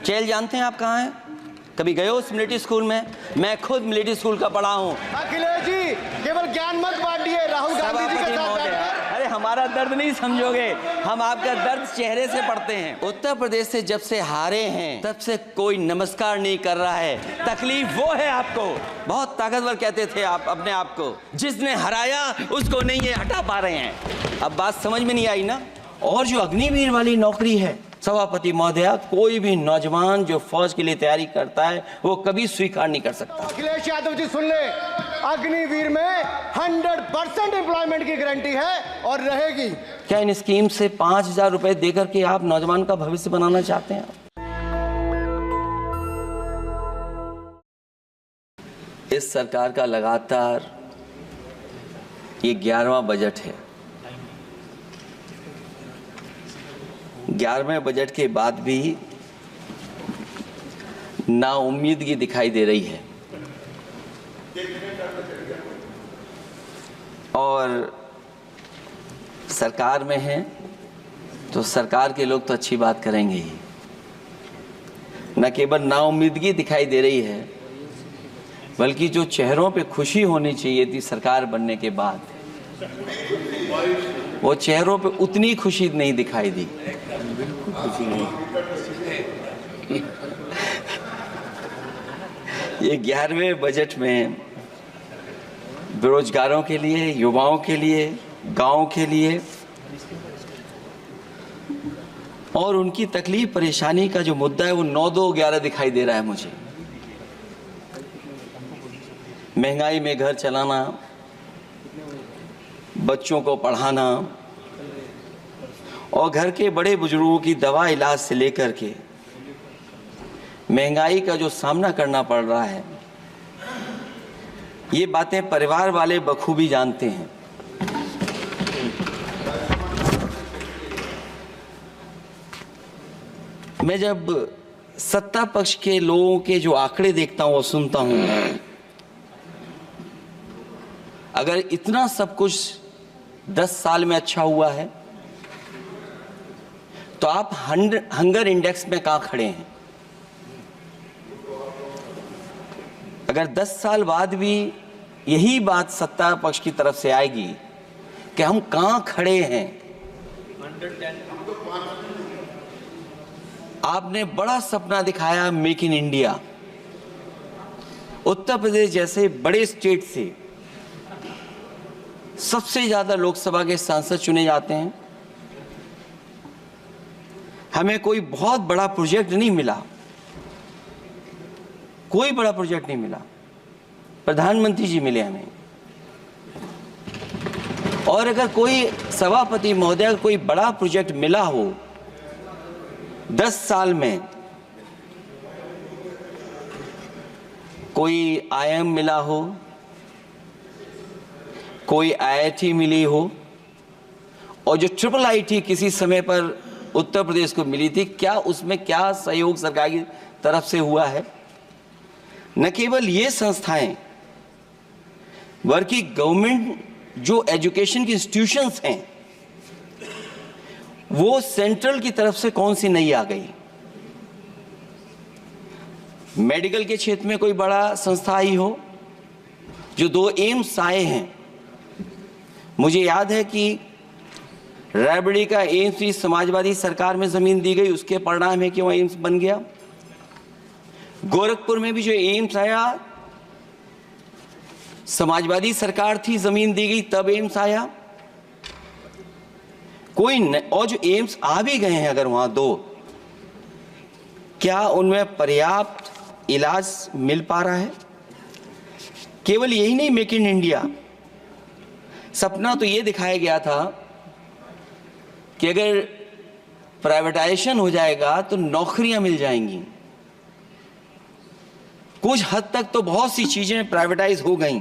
Jail जानते हैं आप कहाँ हैं? कभी गए हो उस मिलिट्री स्कूल में? मैं खुद मिलिट्री स्कूल का पढ़ा हूँ। अखिलेश जी केवल ज्ञान मत बांटिए, राहुल गांधी जी के साथ बैठकर। अरे हमारा दर्द नहीं समझोगे, हम आपका दर्द चेहरे से पढ़ते हैं। उत्तर प्रदेश से जब से हारे हैं तब से कोई नमस्कार नहीं कर रहा है। तकलीफ वो है आपको। बहुत ताकतवर कहते थे आप अपने आप को, जिसने हराया उसको नहीं ये हटा पा रहे हैं। अब बात समझ में नहीं आई ना? और जो अग्निवीर वाली नौकरी है सभापति महोदया, कोई भी नौजवान जो फौज के लिए तैयारी करता है वो कभी स्वीकार नहीं कर सकता। अखिलेश यादव जी सुन ले, अग्निवीर में 100% एम्प्लॉयमेंट की गारंटी है और रहेगी। क्या इन स्कीम से 5,000 रुपए देकर के आप नौजवान का भविष्य बनाना चाहते हैं? इस सरकार का लगातार ये 11वां बजट है। 11वें बजट के बाद भी नाउम्मीदगी दिखाई दे रही है और सरकार में है तो सरकार के लोग तो अच्छी बात करेंगे ही। न केवल नाउम्मीदगी दिखाई दे रही है बल्कि जो चेहरों पे खुशी होनी चाहिए थी सरकार बनने के बाद, वो चेहरों पे उतनी खुशी नहीं दिखाई दी। ये 11वें बजट में बेरोजगारों के लिए, युवाओं के लिए, गांव के लिए और उनकी तकलीफ परेशानी का जो मुद्दा है वो 9-2-11 दिखाई दे रहा है मुझे। महंगाई में घर चलाना, बच्चों को पढ़ाना और घर के बड़े बुजुर्गों की दवा इलाज से लेकर के महंगाई का जो सामना करना पड़ रहा है, ये बातें परिवार वाले बखूबी जानते हैं। मैं जब सत्ता पक्ष के लोगों के जो आंकड़े देखता हूं और सुनता हूं, अगर इतना सब कुछ 10 साल में अच्छा हुआ है तो आप हंगर इंडेक्स में कहां खड़े हैं? अगर 10 साल बाद भी यही बात सत्ता पक्ष की तरफ से आएगी कि हम कहां खड़े हैं। आपने बड़ा सपना दिखाया make in India. Uttar Pradesh जैसे बड़े स्टेट से सबसे ज्यादा लोकसभा के सांसद चुने जाते हैं। हमें कोई बहुत बड़ा प्रोजेक्ट नहीं मिला, कोई बड़ा प्रोजेक्ट नहीं मिला। प्रधानमंत्री जी मिले हमें। और अगर कोई सभापति महोदय को कोई बड़ा प्रोजेक्ट मिला हो 10 साल में, कोई आईआईएम मिला हो, कोई आईआईटी मिली हो और जो ट्रिपल आईटी किसी समय पर उत्तर प्रदेश को मिली थी, क्या उसमें क्या सहयोग सरकार की तरफ से हुआ है? न केवल ये संस्थाएं बल्कि गवर्नमेंट जो एजुकेशन की इंस्टीट्यूशंस हैं वो सेंट्रल की तरफ से कौन सी नई आ गई? मेडिकल के क्षेत्र में कोई बड़ा संस्था आई हो? जो 2 एम्स आए हैं, मुझे याद है कि रायबरेली का एम्स भी समाजवादी सरकार में जमीन दी गई, उसके परिणाम है कि वह एम्स बन गया। गोरखपुर में भी जो एम्स आया समाजवादी सरकार थी, जमीन दी गई तब एम्स आया। और जो एम्स आ भी गए हैं अगर वहां 2, क्या उनमें पर्याप्त इलाज मिल पा रहा है? केवल यही नहीं, मेक इन इंडिया सपना तो ये दिखाया गया था कि अगर प्राइवेटाइजेशन हो जाएगा तो नौकरियां मिल जाएंगी। कुछ हद तक तो बहुत सी चीजें प्राइवेटाइज हो गईं,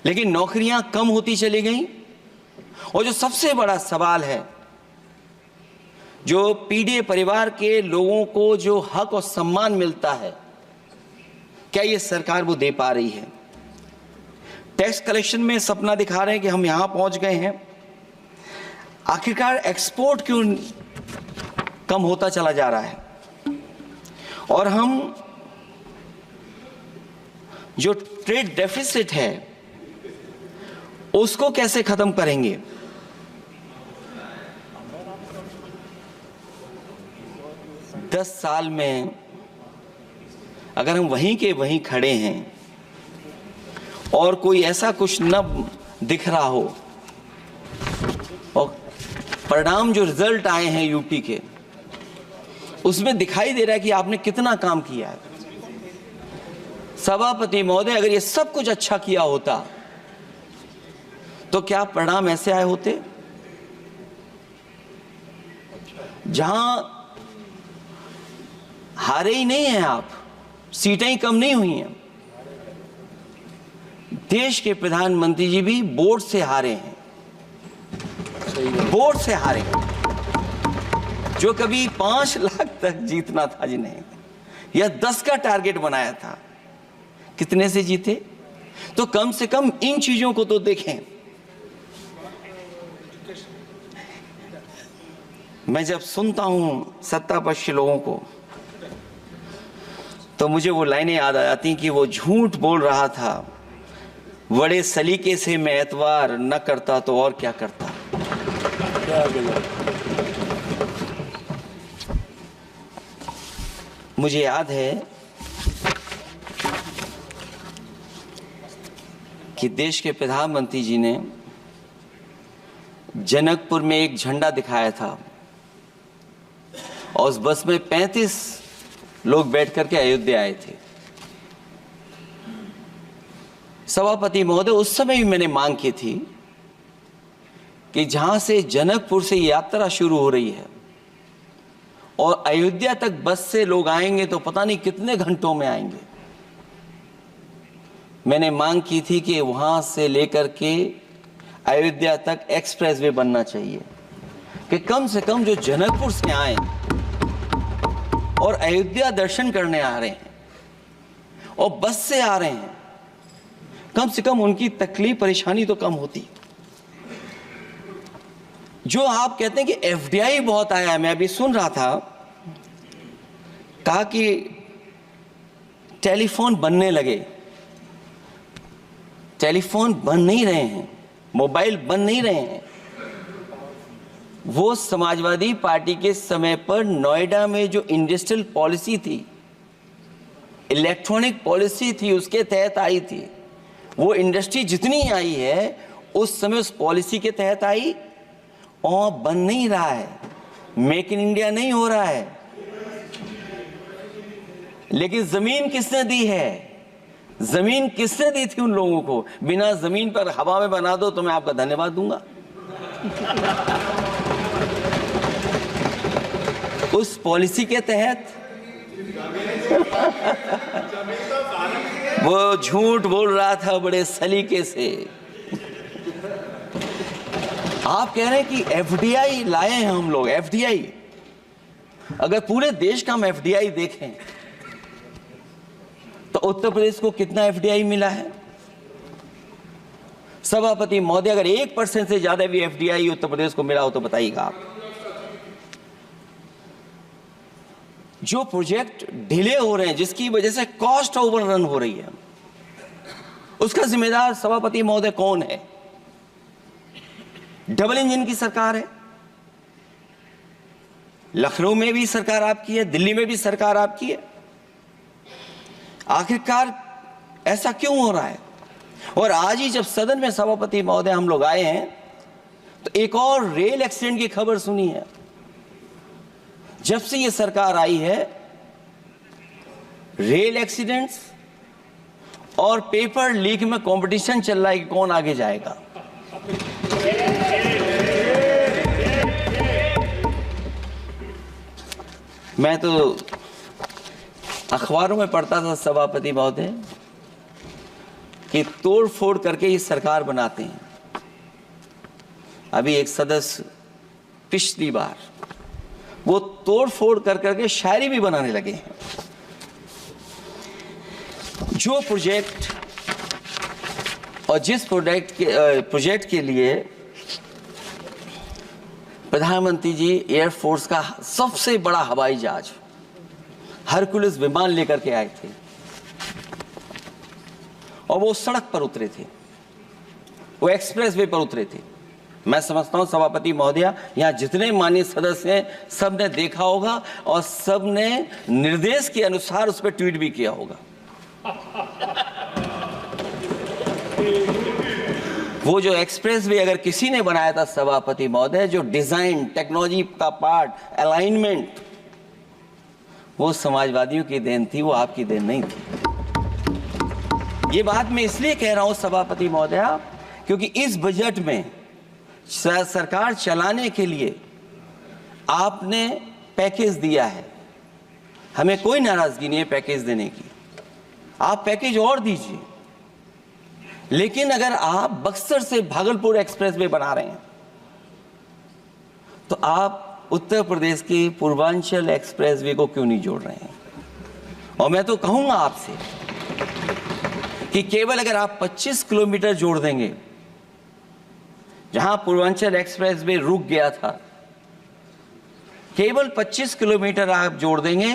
लेकिन नौकरियां कम होती चली गईं। और जो सबसे बड़ा सवाल है, जो पीड़ित परिवार के लोगों को जो हक और सम्मान मिलता है, क्या ये सरकार वो दे पा रही है? टैक्स कलेक्शन में सपना दिखा रहे हैं कि हम यहां पहुंच गए हैं, आखिरकार एक्सपोर्ट क्यों कम होता चला जा रहा है? और हम जो ट्रेड डेफिसिट है उसको कैसे खत्म करेंगे। दस साल में अगर हम वहीं के वहीं खड़े हैं और कोई ऐसा कुछ न दिख रहा हो और परिणाम जो रिजल्ट आए हैं यूपी के, उसमें दिखाई दे रहा है कि आपने कितना काम किया है। सभापति महोदय, अगर ये सब कुछ अच्छा किया होता तो क्या परिणाम ऐसे आए होते? जहां हारे ही नहीं हैं आप, सीटें ही कम नहीं हुई हैं। देश के प्रधानमंत्री जी भी वोट से हारे हैं, वोट से हारे, जो कभी 5 लाख तक जीतना था जिन्हें, या 10 का टारगेट बनाया था, कितने से जीते? तो कम से कम इन चीजों को तो देखें। मैं जब सुनता हूं सत्तापक्ष लोगों को तो मुझे वो लाइनें याद आ जाती कि वो झूठ बोल रहा था, बड़े सलीके से मैं एतवार न करता तो और क्या करता। मुझे याद है कि देश के प्रधानमंत्री जी ने जनकपुर में एक झंडा दिखाया था और उस बस में 35 लोग बैठ करके अयोध्या आए थे। सभापति महोदय, उस समय भी मैंने मांग की थी कि जहां से जनकपुर से यात्रा शुरू हो रही है और अयोध्या तक बस से लोग आएंगे तो पता नहीं कितने घंटों में आएंगे। मैंने मांग की थी कि वहां से लेकर के अयोध्या तक एक्सप्रेसवे बनना चाहिए कि कम से कम जो जनकपुर से आए और अयोध्या दर्शन करने आ रहे हैं और बस से आ रहे हैं, कम से कम उनकी तकलीफ परेशानी तो कम होती। जो आप कहते हैं कि एफडीआई बहुत आया है, मैं अभी सुन रहा था, कहा कि टेलीफोन बनने लगे। टेलीफोन बन नहीं रहे हैं, मोबाइल बन नहीं रहे हैं। वो समाजवादी पार्टी के समय पर नोएडा में जो इंडस्ट्रियल पॉलिसी थी, इलेक्ट्रॉनिक पॉलिसी थी, उसके तहत आई थी। वो इंडस्ट्री जितनी आई है उस समय उस पॉलिसी के तहत आई और बन नहीं रहा है, मेक इन इंडिया नहीं हो रहा है। लेकिन जमीन किसने दी है? जमीन किसने दी थी उन लोगों को? बिना जमीन पर हवा में बना दो तो मैं आपका धन्यवाद दूंगा। उस पॉलिसी के तहत वो झूठ बोल रहा था बड़े सलीके से। आप कह रहे हैं कि एफडीआई लाए हैं हम लोग। एफडीआई, अगर पूरे देश का हम एफडीआई देखें तो उत्तर प्रदेश को कितना एफडीआई मिला है? सभापति महोदय, अगर 1% से ज्यादा भी एफडीआई उत्तर प्रदेश को मिला हो तो बताइएगा आप। जो प्रोजेक्ट डिले हो रहे हैं, जिसकी वजह से कॉस्ट ओवररन हो रही है, उसका जिम्मेदार सभापति महोदय कौन है? डबल इंजन की सरकार है। लखनऊ में भी सरकार आपकी है, दिल्ली में भी सरकार आपकी है। आखिरकार ऐसा क्यों हो रहा है? और आज ही जब सदन में सभापति महोदय हम लोग आए हैं तो एक और रेल एक्सीडेंट की खबर सुनी है। जब से ये सरकार आई है, रेल एक्सीडेंट्स और पेपर लीक में कंपटीशन चल रहा है कि कौन आगे जाएगा। मैं तो अखबारों में पढ़ता था सभापति महोदय कि तोड़ फोड़ करके ये सरकार बनाते हैं। अभी एक सदस्य पिछली बार वो तोड़ फोड़ कर करके शायरी भी बनाने लगे हैं। जो प्रोजेक्ट और जिस प्रोजेक्ट के लिए प्रधानमंत्री जी एयरफोर्स का सबसे बड़ा हवाई जहाज हरकुलिस विमान लेकर के आए थे और वो सड़क पर उतरे थे, वो एक्सप्रेस वे पर उतरे थे। मैं समझता हूं सभापति महोदया, यहां जितने माननीय सदस्य हैं सब ने देखा होगा और सब ने निर्देश के अनुसार उस पर ट्वीट भी किया होगा। वो जो एक्सप्रेस वे अगर किसी ने बनाया था सभापति महोदय, जो डिजाइन, टेक्नोलॉजी का पार्ट, अलाइनमेंट, वो समाजवादियों की देन थी, वो आपकी देन नहीं थी। ये बात मैं इसलिए कह रहा हूं सभापति महोदया, क्योंकि इस बजट में सरकार चलाने के लिए आपने पैकेज दिया है। हमें कोई नाराजगी नहीं है पैकेज देने की, आप पैकेज और दीजिए। लेकिन अगर आप बक्सर से भागलपुर एक्सप्रेसवे बना रहे हैं तो आप उत्तर प्रदेश की पूर्वांचल एक्सप्रेसवे को क्यों नहीं जोड़ रहे हैं? और मैं तो कहूंगा आपसे कि केवल अगर आप 25 किलोमीटर जोड़ देंगे, जहां पूर्वांचल एक्सप्रेसवे रुक गया था, केवल 25 किलोमीटर आप जोड़ देंगे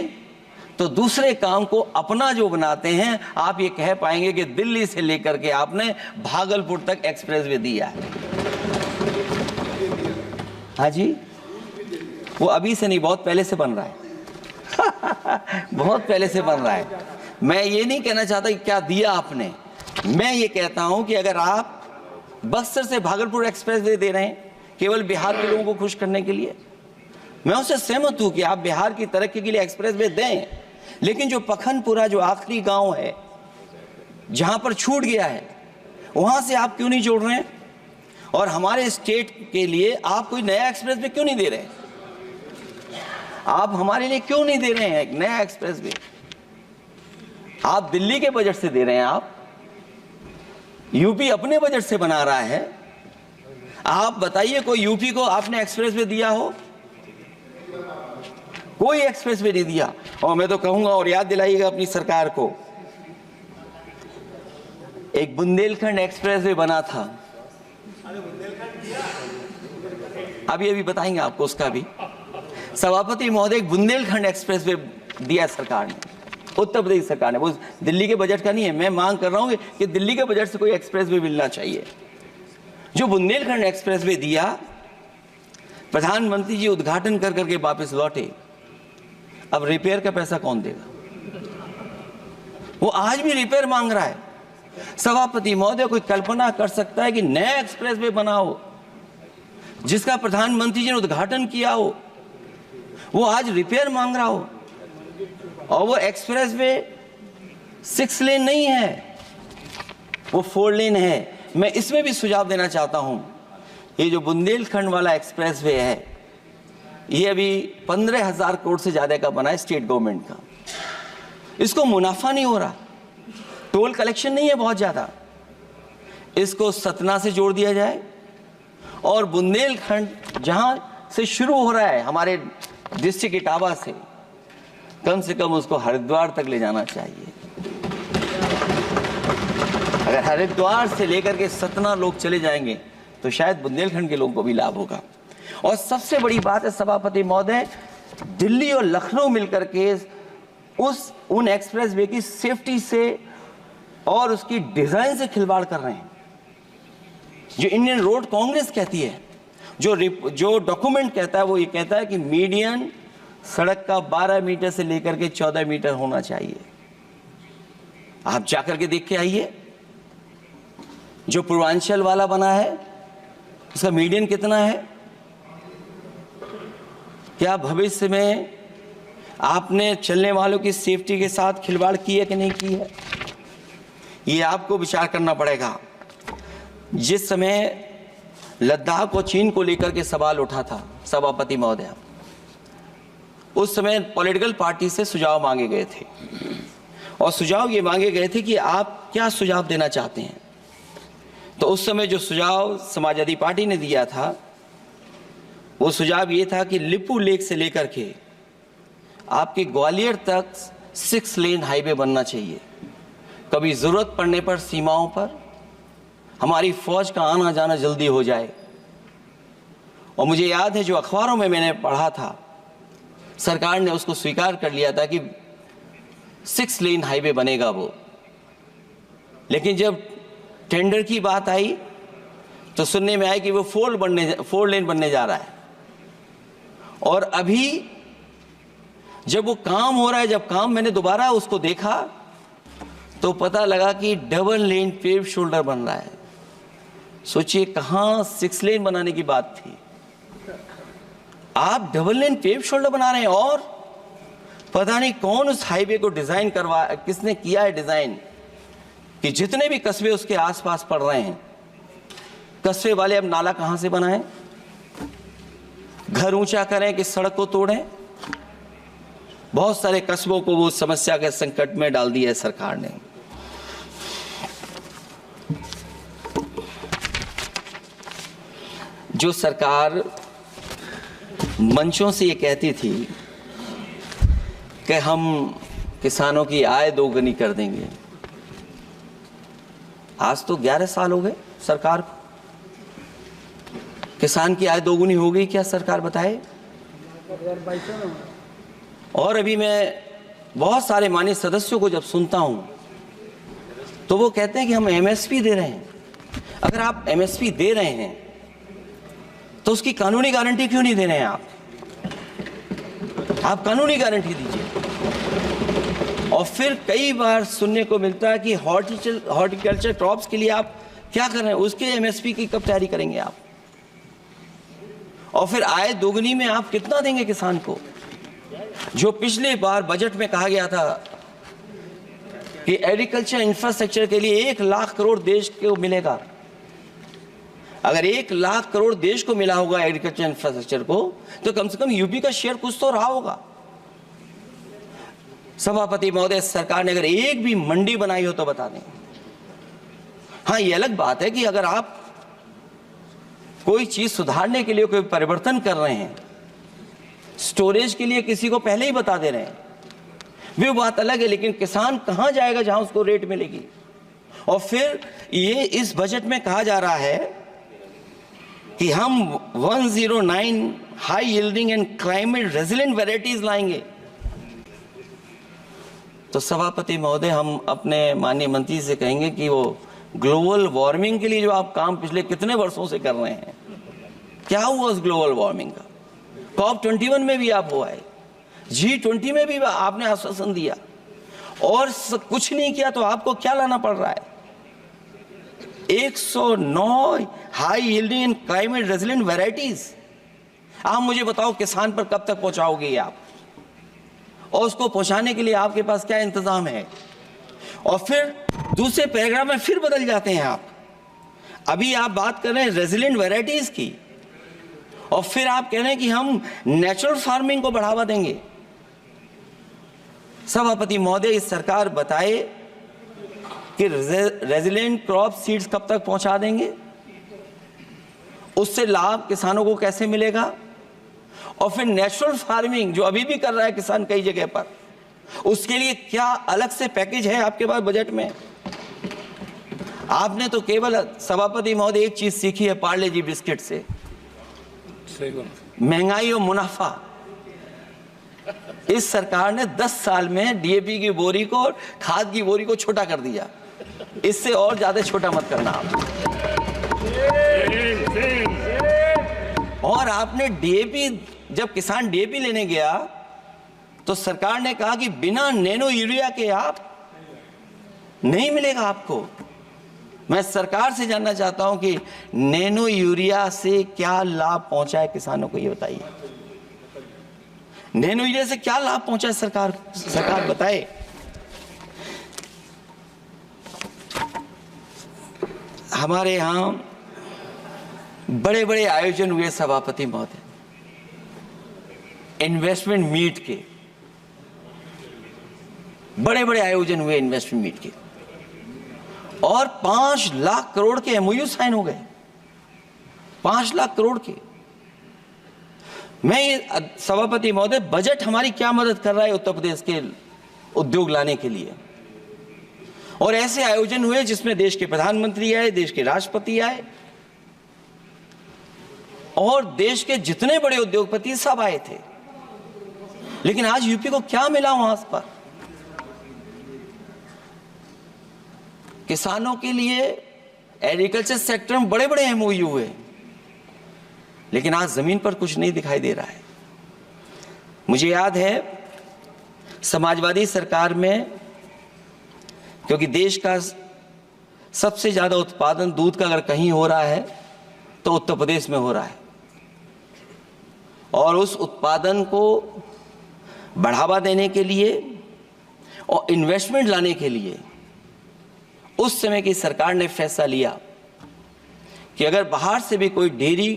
तो दूसरे काम को अपना जो बनाते हैं, आप ये कह पाएंगे कि दिल्ली से लेकर के आपने भागलपुर तक एक्सप्रेसवे दिया है। हाँ जी, वो अभी से नहीं, बहुत पहले से बन रहा है। बहुत पहले से बन रहा है। मैं ये नहीं कहना चाहता कि क्या दिया आपने, मैं ये कहता हूं कि अगर आप बक्सर से भागलपुर एक्सप्रेसवे दे रहे हैं केवल बिहार के लोगों को खुश करने के लिए, मैं उससे सहमत हूं कि आप बिहार की तरक्की के लिए एक्सप्रेसवे दें, लेकिन जो पखनपुरा, जो आखिरी गांव है जहां पर छूट गया है, वहां से आप क्यों नहीं जोड़ रहे हैं? और हमारे स्टेट के लिए आप कोई नया एक्सप्रेसवे क्यों नहीं दे रहे हैं? आप हमारे लिए क्यों नहीं दे रहे हैं एक नया एक्सप्रेसवे? आप दिल्ली के बजट से दे रहे हैं, आप यूपी अपने बजट से बना रहा है। आप बताइए कोई यूपी को आपने एक्सप्रेसवे दिया हो? कोई एक्सप्रेसवे नहीं दिया। और मैं तो कहूंगा, और याद दिलाइएगा अपनी सरकार को, एक बुंदेलखंड एक्सप्रेसवे बना था, अभी बताएंगे आपको उसका भी। सभापति महोदय, एक बुंदेलखंड एक्सप्रेसवे दिया सरकार ने, उत्तर प्रदेश सरकार ने, वो दिल्ली के बजट का नहीं है। मैं मांग कर रहा हूं कि दिल्ली के बजट से कोई एक्सप्रेसवे मिलना चाहिए। जो बुंदेलखंड एक्सप्रेसवे दिया, प्रधानमंत्री जी उद्घाटन कर करके वापस लौटे। अब रिपेयर का पैसा कौन देगा? वो आज भी रिपेयर मांग रहा है। सभापति महोदय, कोई कल्पना कर सकता है कि नया एक्सप्रेसवे बना हो जिसका प्रधानमंत्री जी ने उद्घाटन किया हो, वो आज रिपेयर मांग रहा हो? और वो एक्सप्रेसवे 6 लेन नहीं है, वो 4 लेन है। मैं इसमें भी सुझाव देना चाहता हूं, ये जो बुंदेलखंड वाला एक्सप्रेसवे है, ये अभी 15,000 करोड़ से ज्यादा का बना है स्टेट गवर्नमेंट का। इसको मुनाफा नहीं हो रहा, टोल कलेक्शन नहीं है बहुत ज्यादा। इसको सतना से जोड़ दिया जाए और बुंदेलखंड जहां से शुरू हो रहा है हमारे डिस्ट्रिक्ट इटावा से, कम से कम उसको हरिद्वार तक ले जाना चाहिए। अगर हरिद्वार से लेकर के सतना लोग चले जाएंगे तो शायद बुंदेलखंड के लोगों को भी लाभ होगा। और सबसे बड़ी बात है सभापति महोदय, दिल्ली और लखनऊ मिलकर के उन एक्सप्रेसवे की सेफ्टी से और उसकी डिजाइन से खिलवाड़ कर रहे हैं। जो इंडियन रोड कांग्रेस कहती है, जो डॉक्यूमेंट कहता है, वो ये कहता है कि मीडियन सड़क का 12 मीटर से लेकर के 14 मीटर होना चाहिए। आप जाकर के देख के आइए, जो पूर्वांचल वाला बना है उसका मीडियन कितना है? क्या भविष्य में आपने चलने वालों की सेफ्टी के साथ खिलवाड़ की है कि नहीं की है? ये आपको विचार करना पड़ेगा। जिस समय लद्दाख और चीन को लेकर के सवाल उठा था सभापति महोदय, उस समय पॉलिटिकल पार्टी से सुझाव मांगे गए थे और सुझाव ये मांगे गए थे कि आप क्या सुझाव देना चाहते हैं। तो उस समय जो सुझाव समाजवादी पार्टी ने दिया था, वो सुझाव ये था कि लिपू लेक से लेकर के आपके ग्वालियर तक 6 लेन हाईवे बनना चाहिए। कभी जरूरत पड़ने पर सीमाओं पर हमारी फौज का आना जाना जल्दी हो जाए। और मुझे याद है, जो अखबारों में मैंने पढ़ा था, सरकार ने उसको स्वीकार कर लिया था कि 6 लेन हाईवे बनेगा वो, लेकिन जब टेंडर की बात आई तो सुनने में आया कि वो 4 लेन बनने जा रहा है। और अभी जब वो काम हो रहा है, जब काम मैंने दोबारा उसको देखा तो पता लगा कि डबल लेन पेव शोल्डर बन रहा है। सोचिए कहां 6 लेन बनाने की बात थी, आप डबल लेन पेव शोल्डर बना रहे हैं। और पता नहीं कौन उस हाईवे को डिजाइन किसने किया है डिजाइन, कि जितने भी कस्बे उसके आसपास पड़ रहे हैं, कस्बे वाले अब नाला कहां से बनाएं, घर ऊंचा करें कि सड़क को तोड़ें। बहुत सारे कस्बों को वो समस्या के संकट में डाल दिया है सरकार ने। जो सरकार मंचों से ये कहती थी कि हम किसानों की आय दोगुनी कर देंगे, आज तो 11 साल हो गए सरकार को। किसान की आय दोगुनी हो गई क्या सरकार बताए? और अभी मैं बहुत सारे माननीय सदस्यों को जब सुनता हूं तो वो कहते हैं कि हम एमएसपी दे रहे हैं। अगर आप एमएसपी दे रहे हैं तो उसकी कानूनी गारंटी क्यों नहीं दे रहे हैं? आप कानूनी गारंटी दीजिए। और फिर कई बार सुनने को मिलता है कि हॉर्टिकल्चर क्रॉप्स के लिए आप क्या कर रहे हैं, उसके एमएसपी की कब तैयारी करेंगे आप? और फिर आय दोगुनी में आप कितना देंगे किसान को? जो पिछले बार बजट में कहा गया था कि एग्रीकल्चर इंफ्रास्ट्रक्चर के लिए 1 लाख करोड़ देश को मिलेगा। अगर 1 लाख करोड़ देश को मिला होगा एग्रीकल्चर इंफ्रास्ट्रक्चर को, तो कम से कम यूपी का शेयर कुछ तो रहा होगा। सभापति महोदय, सरकार ने अगर एक भी मंडी बनाई हो तो बता दें। हाँ, ये अलग बात है कि अगर आप कोई चीज सुधारने के लिए कोई परिवर्तन कर रहे हैं, स्टोरेज के लिए किसी को पहले ही बता दे रहे हैं, वो बात अलग है। लेकिन किसान कहां जाएगा जहां उसको रेट मिलेगी? और फिर ये इस बजट में कहा जा रहा है कि हम 109 high yielding and climate resilient varieties लाएंगे। तो सभापति महोदय, हम अपने माननीय मंत्री से कहेंगे कि वो ग्लोबल वार्मिंग के लिए जो आप काम पिछले कितने वर्षों से कर रहे हैं, क्या हुआ उस ग्लोबल वार्मिंग का? COP21 में भी आप हुआ है, G20 में भी आपने आश्वासन दिया, और कुछ नहीं किया। तो आपको क्या लाना पड़ रहा है? 109 high yielding and climate resilient varieties. आप मुझे बताओ किसान पर कब तक पहुंचाओगे आप? और उसको पहुंचाने के लिए आपके पास क्या इंतजाम है? और फिर दूसरे पैराग्राफ में फिर बदल जाते हैं आप। अभी आप बात कर रहे हैं रेजिलिएंट वैरायटीज की, और फिर आप कह रहे हैं कि हम नेचुरल फार्मिंग को बढ़ावा देंगे। सभापति महोदय, इस सरकार बताए कि रेजिलिएंट क्रॉप सीड्स कब तक पहुंचा देंगे, उससे लाभ किसानों को कैसे मिलेगा? और फिर नेचुरल फार्मिंग जो अभी भी कर रहा है किसान कई जगह पर, उसके लिए क्या अलग से पैकेज है आपके पास बजट में? आपने तो केवल सभापति महोदय एक चीज सीखी है पार्ले जी बिस्किट से, महंगाई और मुनाफा। इस सरकार ने 10 साल में डीएपी की बोरी को और खाद की बोरी को छोटा कर दिया। इससे और ज्यादा छोटा मत करना आप। और आपने डीएपी, जब किसान डीएपी लेने गया तो सरकार ने कहा कि बिना नैनो यूरिया के आप नहीं मिलेगा आपको। मैं सरकार से जानना चाहता हूं कि नैनो यूरिया से क्या लाभ पहुंचा है किसानों को, ये बताइए। नैनो यूरिया से क्या लाभ पहुंचा है सरकार बताए। हमारे यहां बड़े बड़े आयोजन हुए सभापति महोदय, इन्वेस्टमेंट मीट के बड़े बड़े आयोजन हुए इन्वेस्टमेंट मीट के, और 5 लाख करोड़ के एमओयू साइन हो गए। 5 लाख करोड़ के। मैं ये सभापति महोदय, बजट हमारी क्या मदद कर रहा है उत्तर प्रदेश के उद्योग लाने के लिए? और ऐसे आयोजन हुए जिसमें देश के प्रधानमंत्री आए, देश के राष्ट्रपति आए, और देश के जितने बड़े उद्योगपति सब आए थे। लेकिन आज यूपी को क्या मिला वहां पर? किसानों के लिए एग्रीकल्चर सेक्टर में बड़े बड़े एमओयू हुए, लेकिन आज जमीन पर कुछ नहीं दिखाई दे रहा है। मुझे याद है समाजवादी सरकार में, क्योंकि देश का सबसे ज्यादा उत्पादन दूध का अगर कहीं हो रहा है तो उत्तर प्रदेश में हो रहा है, और उस उत्पादन को बढ़ावा देने के लिए और इन्वेस्टमेंट लाने के लिए उस समय की सरकार ने फैसला लिया कि अगर बाहर से भी कोई डेयरी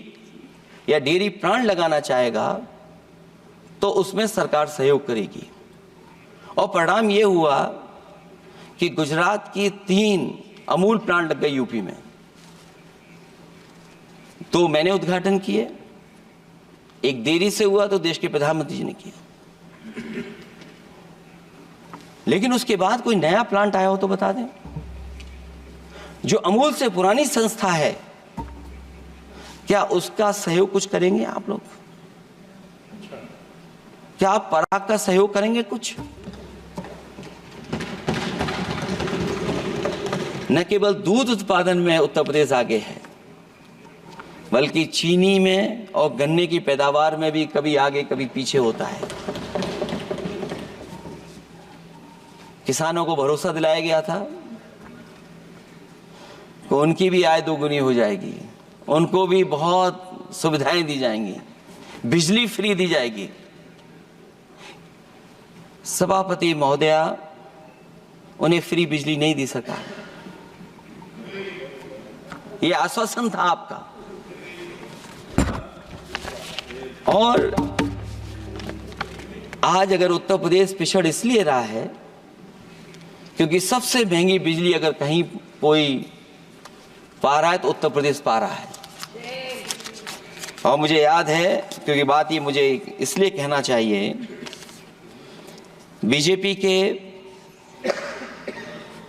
या डेयरी प्लांट लगाना चाहेगा तो उसमें सरकार सहयोग करेगी। और परिणाम ये हुआ कि गुजरात की 3 अमूल प्लांट लग गए यूपी में। तो मैंने उद्घाटन किए, एक देरी से हुआ तो देश के प्रधानमंत्री जी ने किया, लेकिन उसके बाद कोई नया प्लांट आया हो तो बता दें। जो अमूल से पुरानी संस्था है, क्या उसका सहयोग कुछ करेंगे आप लोग? क्या आप पराग का सहयोग करेंगे कुछ? न केवल दूध उत्पादन में उत्तर प्रदेश आगे है, बल्कि चीनी में और गन्ने की पैदावार में भी कभी आगे कभी पीछे होता है। किसानों को भरोसा दिलाया गया था कि उनकी भी आय दोगुनी हो जाएगी, उनको भी बहुत सुविधाएं दी जाएंगी, बिजली फ्री दी जाएगी। सभापति महोदया, उन्हें फ्री बिजली नहीं दी सरकार। ये आश्वासन था आपका, और आज अगर उत्तर प्रदेश पिछड़ इसलिए रहा है क्योंकि सबसे महंगी बिजली अगर कहीं कोई पा रहा है तो उत्तर प्रदेश पा रहा है। और मुझे याद है, क्योंकि बात ये मुझे इसलिए कहना चाहिए, बीजेपी के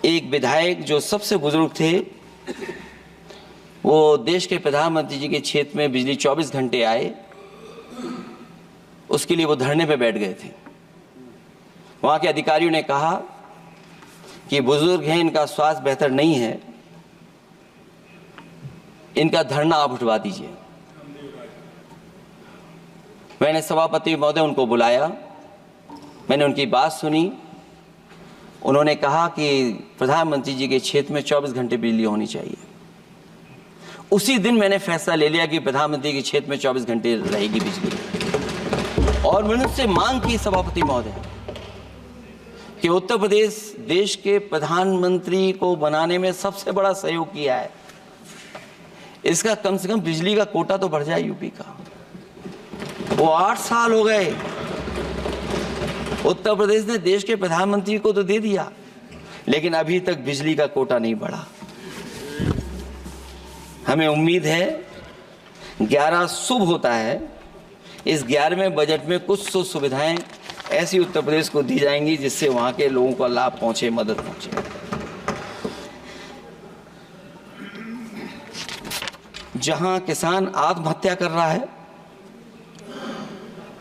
एक विधायक जो सबसे बुजुर्ग थे, वो देश के प्रधानमंत्री जी के क्षेत्र में बिजली 24 घंटे आए, उसके लिए वो धरने पे बैठ गए थे। वहां के अधिकारियों ने कहा कि बुजुर्ग हैं, इनका स्वास्थ्य बेहतर नहीं है, इनका धरना आप उठवा दीजिए। मैंने सभापति महोदय उनको बुलाया, मैंने उनकी बात सुनी। उन्होंने कहा कि प्रधानमंत्री जी के क्षेत्र में 24 घंटे बिजली होनी चाहिए। उसी दिन मैंने फैसला ले लिया कि प्रधानमंत्री के क्षेत्र में 24 घंटे रहेगी बिजली। और मैंने उससे मांग की सभापति महोदय कि उत्तर प्रदेश देश के प्रधानमंत्री को बनाने में सबसे बड़ा सहयोग किया है, इसका कम से कम बिजली का कोटा तो बढ़ जाए यूपी का। वो 8 साल हो गए, उत्तर प्रदेश ने देश के प्रधानमंत्री को तो दे दिया, लेकिन अभी तक बिजली का कोटा नहीं बढ़ा। हमें उम्मीद है 11 शुभ होता है, इस 11वें बजट में कुछ सुविधाएं ऐसी उत्तर प्रदेश को दी जाएंगी जिससे वहां के लोगों को लाभ पहुंचे, मदद पहुंचे। जहां किसान आत्महत्या कर रहा है,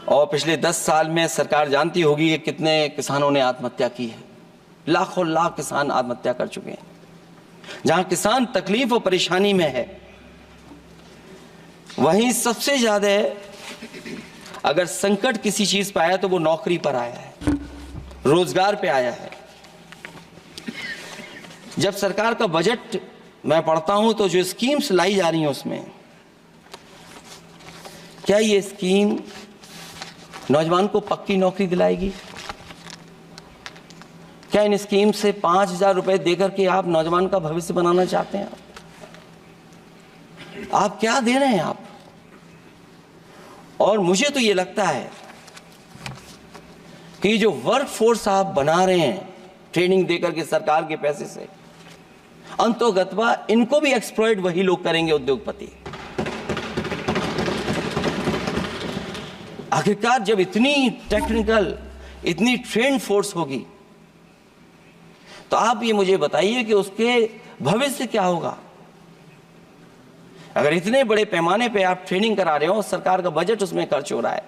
और पिछले 10 साल में सरकार जानती होगी कि कितने किसानों ने आत्महत्या की है, लाखों लाख किसान आत्महत्या कर चुके हैं। जहां किसान तकलीफ और परेशानी में है, वहीं सबसे ज्यादा अगर संकट किसी चीज पर आया तो वो नौकरी पर आया है, रोजगार पे आया है। जब सरकार का बजट मैं पढ़ता हूं तो जो स्कीम्स लाई जा रही हैं उसमें, क्या ये स्कीम नौजवान को पक्की नौकरी दिलाएगी? क्या इन स्कीम से 5,000 रुपए देकर के आप नौजवान का भविष्य बनाना चाहते हैं? आप क्या दे रहे हैं आप? और मुझे तो ये लगता है कि जो वर्क फोर्स आप बना रहे हैं ट्रेनिंग देकर के सरकार के पैसे से, अंतोगत्वा इनको भी एक्सप्लॉइट वही लोग करेंगे, उद्योगपति। आखिरकार जब इतनी टेक्निकल, इतनी ट्रेन फोर्स होगी, तो आप ये मुझे बताइए कि उसके भविष्य क्या होगा। अगर इतने बड़े पैमाने पे आप ट्रेनिंग करा रहे हो, सरकार का बजट उसमें खर्च हो रहा है,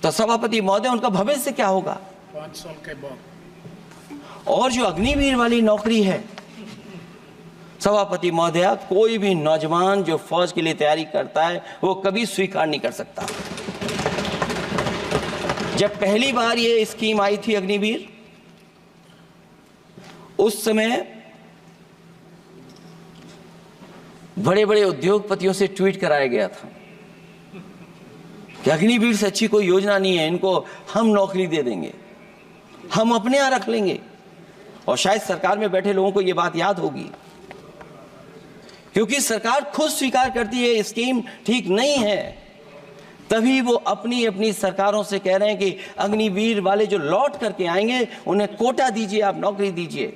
तो सभापति महोदय उनका भविष्य क्या होगा? 5 साल के बाद। और जो अग्निवीर वाली नौकरी है सभापति महोदया, कोई भी नौजवान जो फौज के लिए तैयारी करता है वो कभी स्वीकार नहीं कर सकता। जब पहली बार ये स्कीम आई थी अग्निवीर, उस समय बड़े बड़े उद्योगपतियों से ट्वीट कराया गया था कि अग्निवीर से अच्छी कोई योजना नहीं है, इनको हम नौकरी दे देंगे, हम अपने यहां रख लेंगे। और शायद सरकार में बैठे लोगों को यह बात याद होगी, क्योंकि सरकार खुद स्वीकार करती है स्कीम ठीक नहीं है, तभी वो अपनी अपनी सरकारों से कह रहे हैं कि अग्निवीर वाले जो लौट करके आएंगे उन्हें कोटा दीजिए, आप नौकरी दीजिए।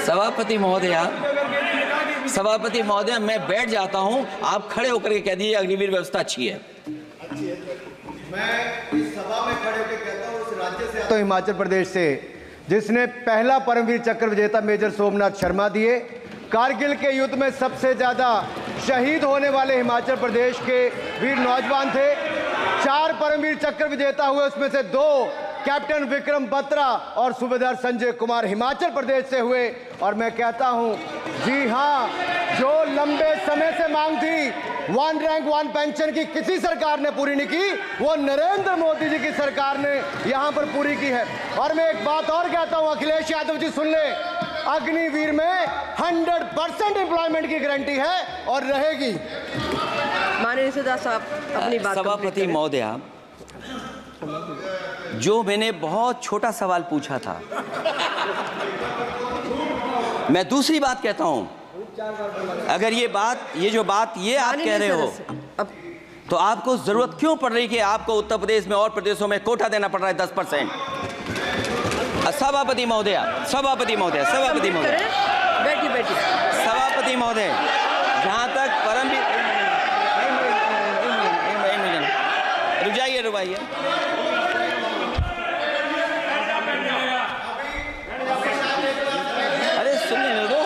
सभापति महोदया, मैं बैठ जाता हूं, आप खड़े होकर के कह दीजिए अग्निवीर व्यवस्था अच्छी है। मैं इस सभा में खड़े होकर कहता हूं, उस राज्य से तो हिमाचल प्रदेश से जिसने पहला परमवीर चक्र विजेता मेजर सोमनाथ शर्मा दिए, कारगिल के युद्ध में सबसे ज्यादा शहीद होने वाले हिमाचल प्रदेश के वीर नौजवान थे। 4 परमवीर चक्र विजेता हुए, उसमें से 2 कैप्टन विक्रम बत्रा और सूबेदार संजय कुमार हिमाचल प्रदेश से हुए। और मैं कहता हूं, जी हां, जो लंबे समय से मांग थी 1 रैंक 1 पेंशन की किसी सरकार ने पूरी नहीं की, वो नरेंद्र मोदी जी की सरकार ने यहां पर पूरी की है। और मैं एक बात और कहता हूं, अखिलेश यादव जी सुन ले, अग्निवीर में 100% एम्प्लॉयमेंट की गारंटी है और रहेगी। माननीय सदा साहब अपनी बात। सभापति महोदया, जो मैंने बहुत छोटा सवाल पूछा था, मैं दूसरी बात कहता हूं, अगर ये जो बात आप कह रहे हो, तो आपको जरूरत क्यों पड़ रही कि आपको उत्तर प्रदेश में और प्रदेशों में कोटा देना पड़ रहा है 10%? सभापति महोदया, सभापति महोदया, सभापति महोदय, बैठिए। सभापति महोदय, जहां तक परमवीर, रुक जाइए, अरे सुनिए दो।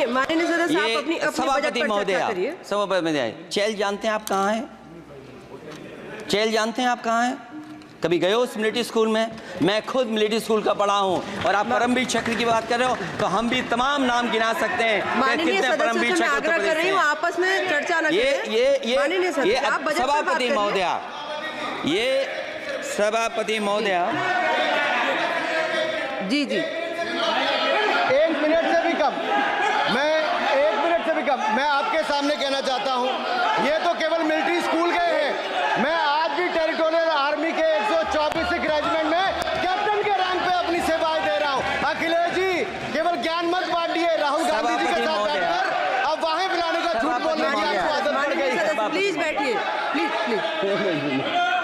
माननीय सदस्य साहब अपनी सभापति महोदया, सभापति महोदया, चैल जानते हैं आप कहाँ हैं? चैल जानते हैं आप कहाँ हैं? कभी गए हो उस मिलिट्री स्कूल में? मैं खुद मिलिट्री स्कूल का पढ़ा हूँ। और आप परमवीर चक्र की बात कर रहे हो, तो हम भी तमाम नाम गिना सकते हैं। माननीय सदस्य से मैं आग्रह कर रही हूँ, आपस में चर्चा न करें। सभापति महोदया, ये सभापति महोदया, जी 1 मिनट से भी कम, मैं आपके सामने कहना चाहता हूं, ये तो केवल मिलिट्री स्कूल गए हैं। मैं आज भी टेरिटोरियल आर्मी के 124 रेजिमेंट में कैप्टन के रैंक पे अपनी सेवाएं दे रहा हूं। अखिलेश जी, केवल ज्ञान मत बांटिए। राहुल गांधी जी के साथ बैठकर अब वहां बुलाने का झूठ बोलने की आपको आदत पड़ गई। प्लीज बैठिए, प्लीज।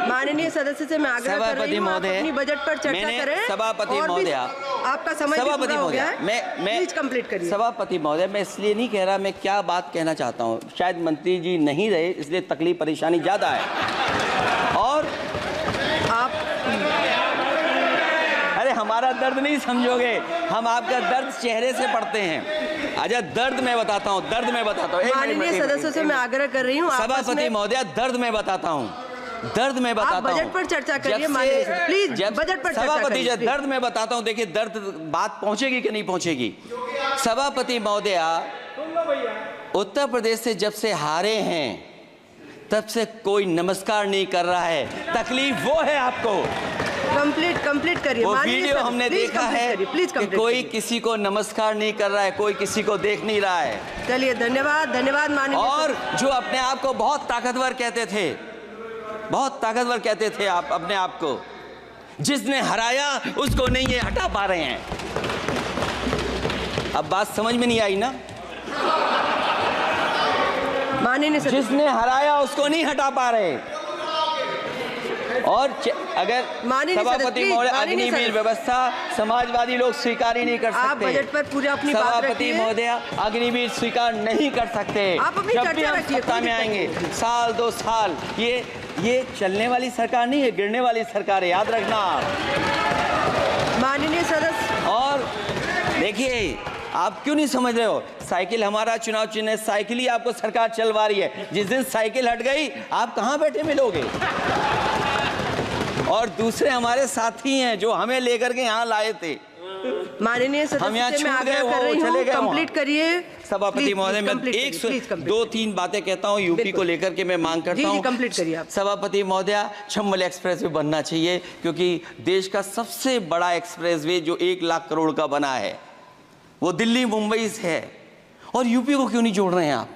माननीय सदस्य से मैं आग्रह कर रही हूं, आप अपनी बजट पर चर्चा करें। सभापति महोदया, आपका समय पूरा हो गया है, मैं प्लीज कंप्लीट करिए। सभापति महोदय, मैं इसलिए नहीं कह रहा, मैं क्या बात कहना चाहता हूं, शायद मंत्री जी नहीं रहे इसलिए तकलीफ परेशानी ज्यादा है। और आप, अरे हमारा दर्द नहीं समझोगे, हम आपका दर्द चेहरे से पढ़ते हैं। अच्छा, दर्द मैं बताता हूँ। माननीय सदस्यों से मैं आग्रह कर रही हूँ, सभापति महोदय, दर्द मैं बताता हूँ। बजट पर चर्चा करिए, प्लीज बजट पर चर्चा सभापति, जब दर्द मैं बताता हूँ, देखिए दर्द बात पहुंचेगी कि नहीं पहुंचेगी। सभापति महोदया, उत्तर प्रदेश से जब से हारे हैं तब से कोई नमस्कार नहीं कर रहा है। तकलीफ वो है आपको। कंप्लीट करिए। वो वीडियो हमने देखा है कि कोई किसी को नमस्कार नहीं कर रहा है, कोई किसी को देख नहीं रहा है। चलिए, धन्यवाद माननीय। और जो अपने आप को बहुत ताकतवर कहते थे, आप अपने आप को, जिसने हराया उसको नहीं ये हटा पा रहे हैं। अब बात समझ में नहीं आई ना? माननीय जिसने हराया उसको नहीं हटा पा रहे। और अगर सभापति महोदय, अग्निवीर व्यवस्था समाजवादी लोग स्वीकार ही नहीं कर सकते। आप बजट पर पूरी अपनी बात सभापति रखिए। महोदय, अग्निवीर स्वीकार नहीं कर सकते। आप अपनी जब चर्चा भी हम रखिए, सत्ता में आएंगे, 1-2 साल, ये ये चलने वाली सरकार नहीं है, गिरने वाली सरकार है, याद रखना। माननीय सदस्य, और देखिए, आप क्यों नहीं समझ रहे हो? साइकिल हमारा चुनाव चिन्ह है, साइकिल ही आपको सरकार चलवा रही है। जिस दिन साइकिल हट गई, आप कहाँ बैठे मिलोगे? और दूसरे हमारे साथी हैं जो हमें लेकर के यहाँ लाए थे। माननीय सदस्य से मैं आग्रह कर रही हूँ, कंप्लीट करिए। सभापति महोदय, मैं दो तीन बातें कहता हूँ यूपी को लेकर के मैं मांग करता हूँ। कंप्लीट करिए आप। सभापति महोदय, चंबल एक्सप्रेसवे बनना चाहिए, क्योंकि देश का सबसे बड़ा एक्सप्रेसवे जो 1 लाख करोड़ का बना है वो दिल्ली मुंबई से है। और यूपी को क्यों नहीं जोड़ रहे हैं आप?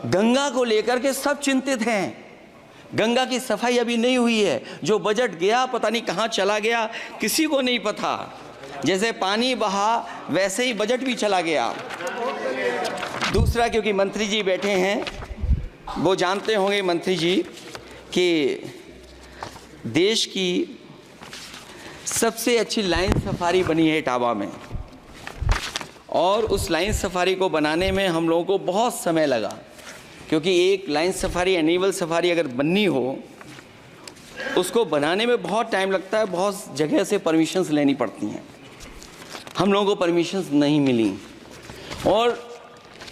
गंगा को लेकर के सब चिंतित हैं। गंगा की सफाई अभी नहीं हुई है। जो बजट गया पता नहीं कहाँ चला गया, किसी को नहीं पता। जैसे पानी बहा वैसे ही बजट भी चला गया। दूसरा, क्योंकि मंत्री जी बैठे हैं, वो जानते होंगे मंत्री जी कि देश की सबसे अच्छी लाइन सफारी बनी है इटावा में, और उस लाइन सफारी को बनाने में हम लोगों को बहुत समय लगा, क्योंकि एक लाइन सफारी, एनिमल सफारी अगर बननी हो, उसको बनाने में बहुत टाइम लगता है, बहुत जगह से परमिशंस लेनी पड़ती हैं। हम लोगों को परमिशंस नहीं मिली, और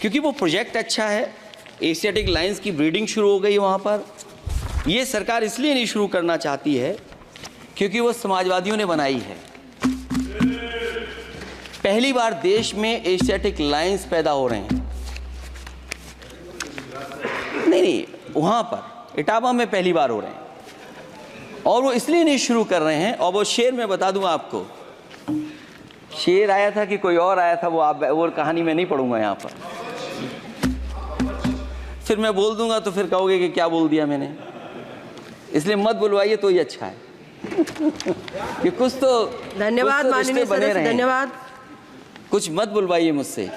क्योंकि वो प्रोजेक्ट अच्छा है, एशियाटिक लाइन्स की ब्रीडिंग शुरू हो गई वहाँ पर। ये सरकार इसलिए नहीं शुरू करना चाहती है क्योंकि वो समाजवादियों ने बनाई है। पहली बार देश में एशियाटिक लाइन्स पैदा हो रहे हैं। नहीं, वहाँ पर इटावा में पहली बार हो रहे हैं, और वो इसलिए नहीं शुरू कर रहे हैं। और वो शेर मैं बता दूंगा आपको, शेर आया था कि कोई और आया था, वो कहानी मैं नहीं पढ़ूंगा यहाँ पर, फिर मैं बोल दूंगा तो फिर कहोगे कि क्या बोल दिया मैंने, इसलिए मत बुलवाइए तो ही अच्छा है। कि कुछ तो धन्यवाद माननीय सदस्य, धन्यवाद। कुछ मत बुलवाइए मुझसे।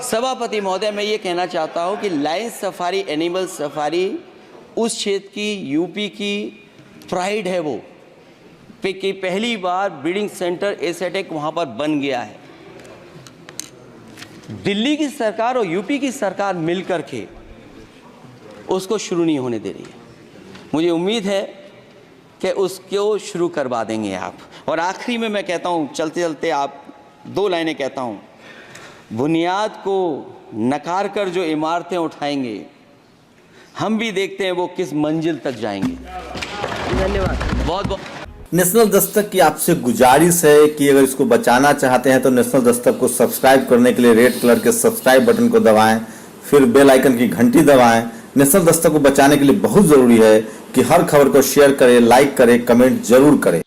सभापति महोदय, मैं ये कहना चाहता हूँ कि लाइन सफारी, एनिमल सफारी उस क्षेत्र की, यूपी की प्राइड है वो, कि पहली बार ब्रीडिंग सेंटर एशियाटिक वहाँ पर बन गया है। दिल्ली की सरकार और यूपी की सरकार मिल करके उसको शुरू नहीं होने दे रही है। मुझे उम्मीद है कि उसको शुरू करवा देंगे आप। और आखिरी में मैं कहता हूँ, चलते चलते आप 2 लाइनें कहता हूँ, बुनियाद को नकार कर जो इमारतें उठाएंगे, हम भी देखते हैं वो किस मंजिल तक जाएंगे। धन्यवाद। बहुत बहुत नेशनल दस्तक की आपसे गुजारिश है कि अगर इसको बचाना चाहते हैं तो नेशनल दस्तक को सब्सक्राइब करने के लिए रेड कलर के सब्सक्राइब बटन को दबाएं, फिर बेल आइकन की घंटी दबाएं। नेशनल दस्तक को बचाने के लिए बहुत जरूरी है कि हर खबर को शेयर करें, लाइक करें, कमेंट जरूर करें।